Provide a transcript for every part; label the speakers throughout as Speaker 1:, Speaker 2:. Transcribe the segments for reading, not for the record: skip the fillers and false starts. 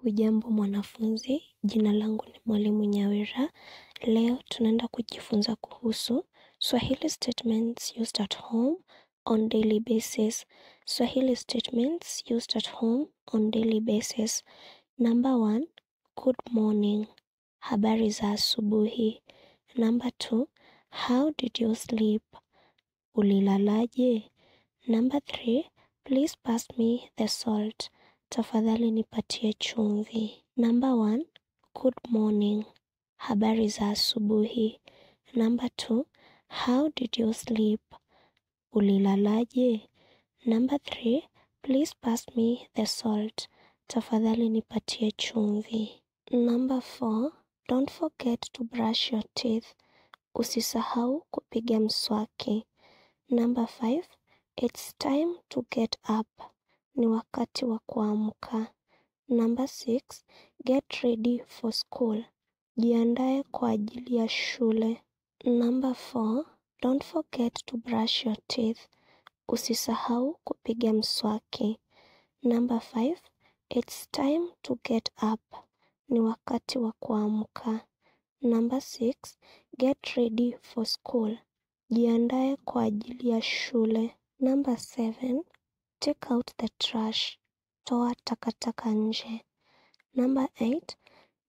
Speaker 1: Hujambo mwanafunzi, jina langu ni mwalimu Nyawira. Leo tunaenda kujifunza kuhusu Swahili statements used at home on daily basis. Swahili statements used at home on daily basis. Number 1, good morning. Habari za asubuhi. Number 2, how did you sleep? Ulilalaje? Number 3, please pass me the salt. Tafadhali nipatie chumvi. Number 1, good morning. Habari za asubuhi. Number 2, how did you sleep? Ulilalaje? Number 3, please pass me the salt. Tafadhali nipatie chumvi. Number 4, don't forget to brush your teeth. Usisahau kupiga mswaki. Number 5, it's time to get up. Ni wakati wa kuamka. Number 6, get ready for school. Jiandae kwa ajili ya shule. Number 4, don't forget to brush your teeth. Usisahau kupiga mswaki. Number 5, it's time to get up. Ni wakati wa kuamka. Number 6, get ready for school. Jiandae kwa ajili ya shule. Number 7, take out the trash. Toa takataka nje. Number 8,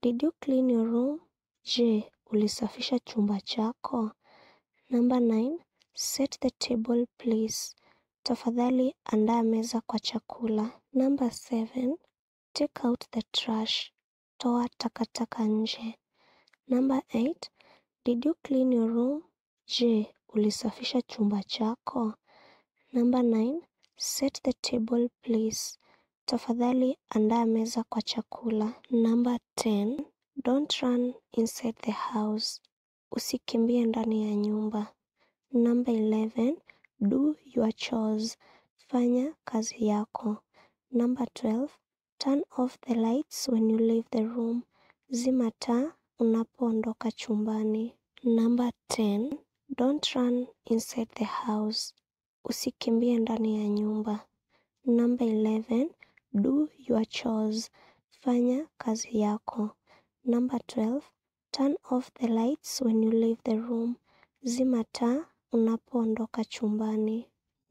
Speaker 1: did you clean your room? Je, ulisafisha chumba chako? Number 9, set the table please. Tafadhali andaa meza kwa chakula. Number 7, take out the trash. Toa takataka nje. Number 8, did you clean your room? Je, ulisafisha chumba chako? Number 9, set the table please. Tafadhali andaa meza kwa chakula. Number 10, don't run inside the house. Usikimbie ndani ya nyumba. Number 11, do your chores. Fanya kazi yako. Number 12, turn off the lights when you leave the room. Zima taa unapoondoka chumbani. Number 10, don't run inside the house. Usikimbie ndani ya nyumba. Number 11, do your chores. Fanya kazi yako. Number 12, turn off the lights when you leave the room. Zima taa unapoondoka chumbani.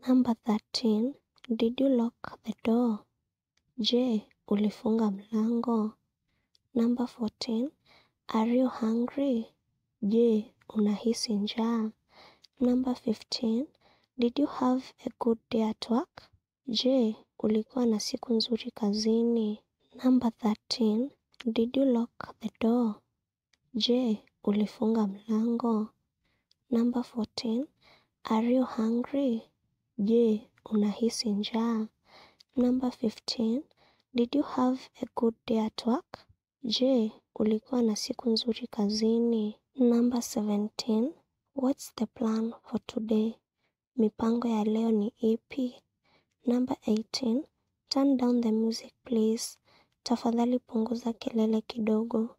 Speaker 1: Number 13, did you lock the door? Je, ulifunga mlango? Number 14, are you hungry? Je, unahisi njaa? Number 15, did you have a good day at work? Je, ulikuwa na siku nzuri kazini? Number 13, did you lock the door? Je, ulifunga mlango? Number 14, are you hungry? Je, unahisi njaa? Number 15, did you have a good day at work? Je, ulikuwa na siku nzuri kazini? Number 17, what's the plan for today? Mipango ya leo ni ipi? Number 18, turn down the music please. Tafadhali punguza kelele kidogo.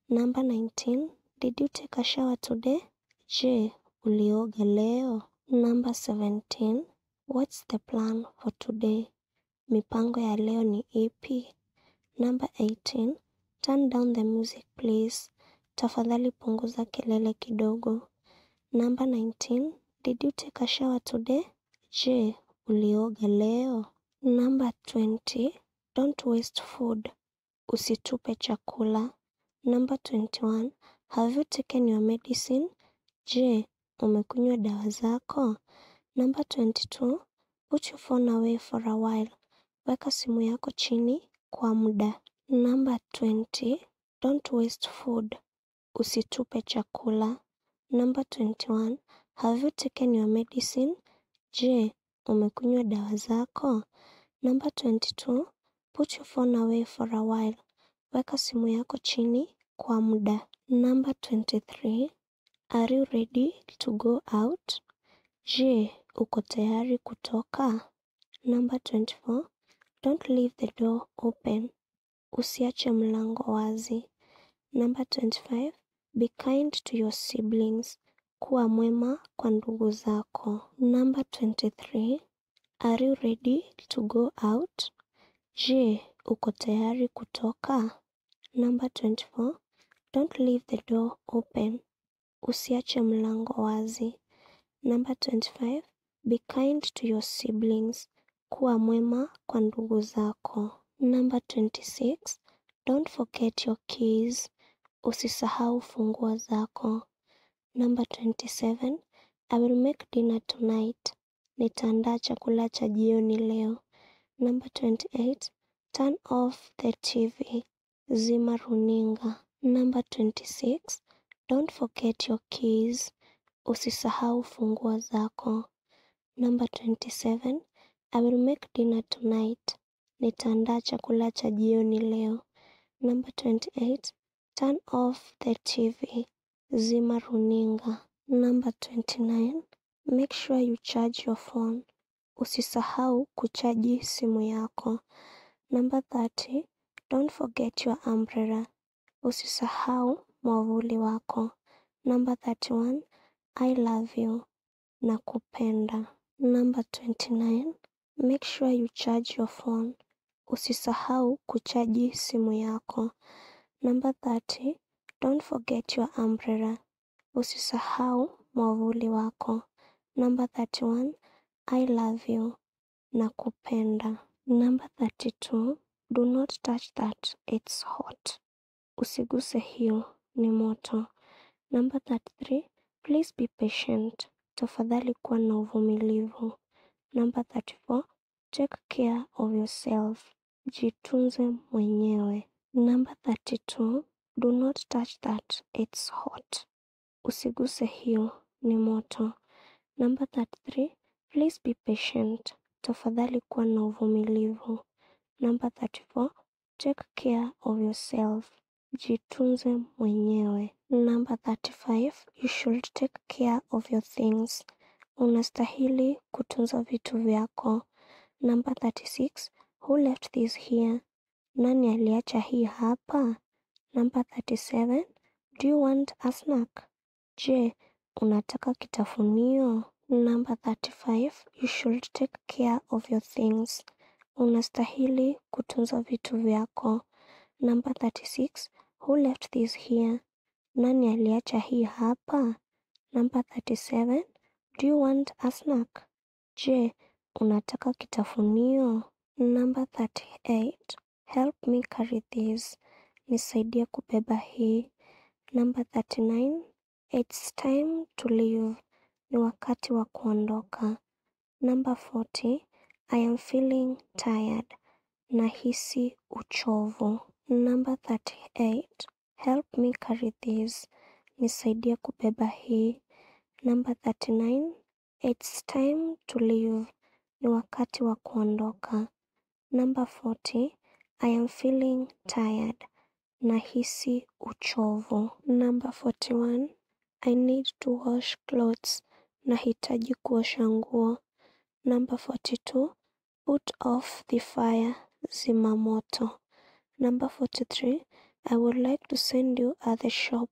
Speaker 1: Number 19, did you take a shower today? Je, ulioga leo? Number 17, what's the plan for today? Mipango ya leo ni ipi? Number 18, turn down the music please. Tafadhali punguza kelele kidogo. Number 19, did you take a shower today? Je, ulioga leo? Number 20, don't waste food. Usitupe chakula. Number 21, have you taken your medicine? Je, umekunywa dawa zako? Number 22, put your phone away for a while. Weka simu yako chini kwa muda. Number 20, don't waste food. Usitupe chakula. Number 21, have you taken your medicine? Je, umekunywa dawa zako? Number 22, put your phone away for a while. Weka simu yako chini kwa muda. Number 23, are you ready to go out? Je, uko tayari kutoka? Number 24, don't leave the door open. Usiache mlango wazi. Number 25, be kind to your siblings. Kuwa mwema kwa ndugu zako. Number 23, are you ready to go out? Je, uko tayari kutoka? Number 24. Don't leave the door open. Usiache mlango wazi. Number 25. Be kind to your siblings. Kuwa mwema kwa ndugu zako. Number 26. Don't forget your keys. Usisahau funguo zako. Number 27. I will make dinner tonight. Nitaandaa chakula cha jioni leo. Number 28. Turn off the TV. Zima runinga. Number 26. Don't forget your keys. Usisahau funguo zako. Number 27. I will make dinner tonight. Nitaandaa chakula cha jioni leo. Number 28. Turn off the TV. Zima runinga. Number 29. Make sure you charge your phone. Usisahau kuchaji simu yako. Number 30. Don't forget your umbrella. Usisahau mwavuli wako. Number 31. I love you. Nakupenda. Number 29. Make sure you charge your phone. Usisahau kuchaji simu yako. Number 30. Don't forget your umbrella. Usisahau mwavuli wako. Number 31. I love you. Nakupenda. Number 32. Do not touch that. It's hot. Usiguse hiyo, ni moto. Number 33. Please be patient. Tafadhali kuwa na uvumilivu. Number 34. Take care of yourself. Jitunze mwenyewe. Number 32. Do not touch that. It's hot. Usiguse hiyo, ni moto. Number 33. Please be patient. Tafadhali kuwa na uvumilivu. Number 34. Take care of yourself. Jitunze mwenyewe. Number 35. You should take care of your things. Unastahili kutunza vitu vyako. Number 36. Who left this here? Nani aliacha hii hapa? Number 37. Do you want a snack? Je, unataka kitafunio? Number 35. You should take care of your things. Unastahili kutunza vitu vyako. Number 36. Who left this here? Nani aliacha hii hapa? Number 37. Do you want a snack? Je, unataka kitafunio? Number 38. Help me carry this. Nisaidie kubeba hii. Number 39. It's time to leave. Ni wakati wa kuondoka. Number 40. I am feeling tired. Nahisi uchovu. Number 38. Help me carry this. Nisaidie kubeba hii. Number 39. It's time to leave. Ni wakati wa kuondoka. Number 40. I am feeling tired. Nahisi uchovu. Number 41. I need to wash clothes. Nahitaji kuosha nguo. Number 42. Put off the fire. Zima moto. Number 43. I would like to send you at the shop.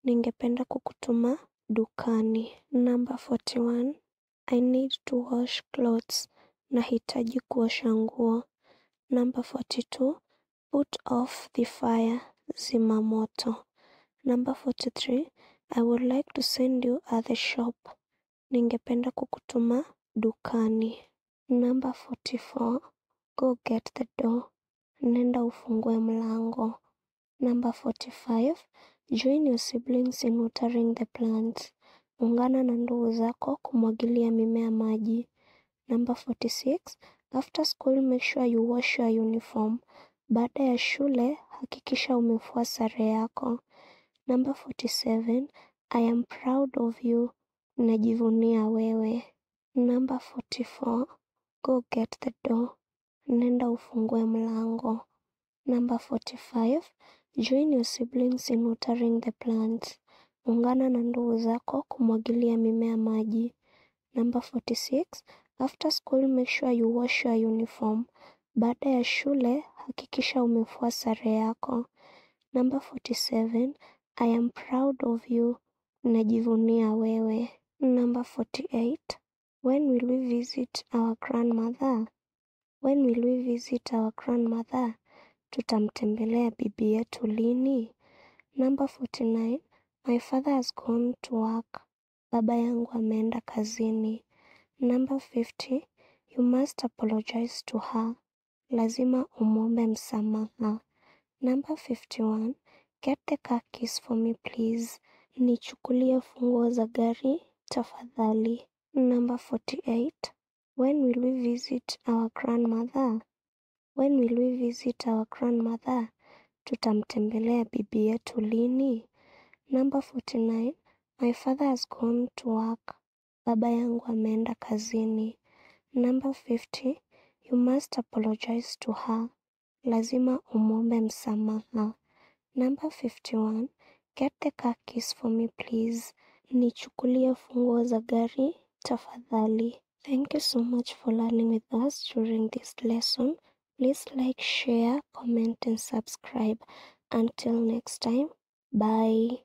Speaker 1: Ningependa kukutuma dukani. Number 41. I need to wash clothes. Nahitaji kuosha nguo. Number 42. Put off the fire. Zima moto. Number 43. I would like to send you at the shop. Ningependa kukutuma dukani. Number 44. Go get the door. Nenda ufungue mlango. Number 45. Join your siblings in watering the plants. Ungana na ndugu zako kumwagilia mimea maji. Number 46. After school, make sure you wash your uniform. Baada ya shule, hakikisha umefua sare yako. Number 47. I am proud of you. Najivunia wewe. Number 44. Go get the door. Nenda ufungue mlango. Number 45. Join your siblings in watering the plants. Ungana na ndugu zako kumwagilia mimea maji. Number 46. After school, make sure you wash your uniform. Baada ya shule, hakikisha umefua sare yako. Number 47. I am proud of you. Najivunia wewe. Number 48. When will we visit our grandmother? When will we visit our grandmother? Tutamtembelea bibi yetu lini? Number 49. My father has gone to work. Baba yangu ameenda kazini. Number 50. You must apologize to her. Lazima umwombe msamaha. Number 51. Get the car keys for me please. Nichukulie funguo za gari tafadhali. Number 48. When will we visit our grandmother? When will we visit our grandmother? Tutamtembelea bibi yetu lini? Number 49. My father has gone to work. Baba yangu ameenda kazini. Number 50. You must apologize to her. Lazima umwombe msamaha. Number 51. Get the car keys for me please. Nichukulie funguo za gari tafadhali. Thank you so much for learning with us during this lesson. Please like, share, comment and subscribe. Until next time, bye.